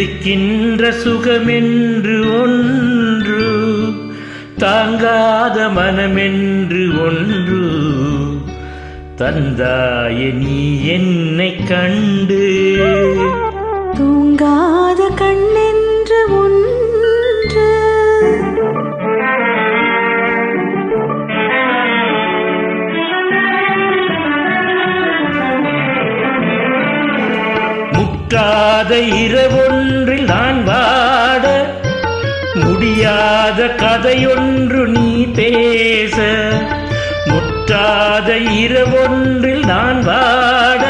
துடிக்கின்ற சுகமென்று ஒன்று, தாங்காத மனமென்று ஒன்று, தந்தாய நீ என்னை கண்டு. தூங்காத கண்ணென்று ஒன்று, முற்றாத இரவொன்றில் நான் வாட, முடியாத கதையொன்று நீ பேச. முற்றாத இரவொன்றில் நான் வாட,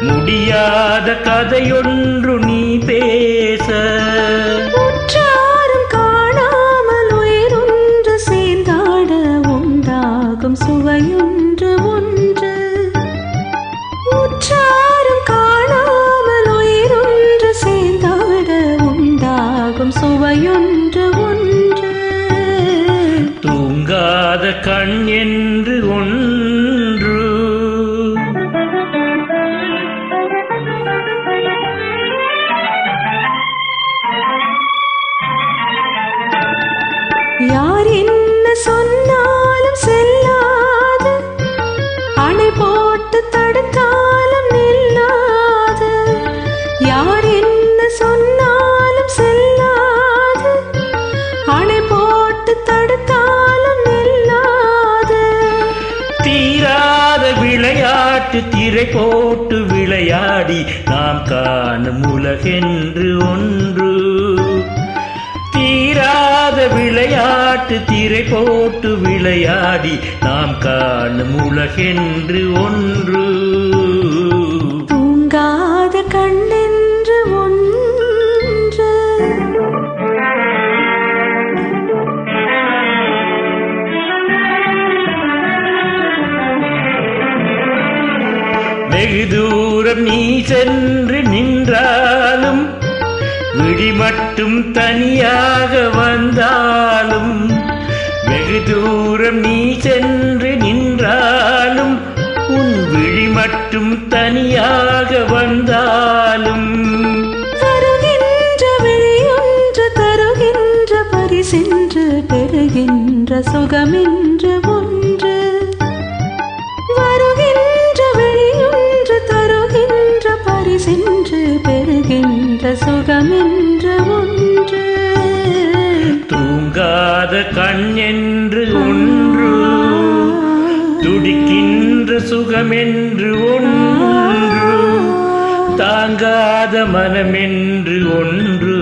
முடியாத கதையொன்று நீ பேச. உற்றாரும் காணாமல் உயிரொன்று சேர்ந்தாட, உண்டாகும் சுவையொன்று ஒன்று. உற்றாரும் காணாமல் உயிரொன்று சேர்ந்தாட, உண்டாகும் சுவையொன்று ஒன்று. தூங்காத கண் என்று ஒன்று, யார் என்ன சொன்னாலும் செல்லாது, அணை போட்டு தடுத்தாலும் நில்லாது. யார் என்ன சொன்னாலும் செல்லாது, அணை போட்டு தடுத்தாலும் நில்லாது. தீராத விளையாட்டு திரை போட்டு விளையாடி நாம் காணும் உலகென்று ஒன்று. தீராத விளையாட்டு திரை போட்டு விளையாடி நாம் காணும் உலகென்று ஒன்று. தூங்காத கண்ணென்று ஒன்று, வெகு தூரம் நீ சென்று நின்றாலும், விழி மட்டும் தனியாக வந்தாலும். வெகு தூரம் நீ சென்று நின்றாலும், உன் விழி மட்டும் தனியாக வந்தாலும். வருகின்ற விழியொன்று தருகின்ற பரிசென்று, பெறுகின்ற சுகமென்று ஒன்று. வருகின்ற விழியொன்று தருகின்ற பரிசென்று, பெறுகின்ற சுகமென்று ஒன்று. தூங்காத கண் என்று ஒன்று, துடிக்கின்ற சுகமென்று ஒன்று, தாங்காத மனமென்று ஒன்று.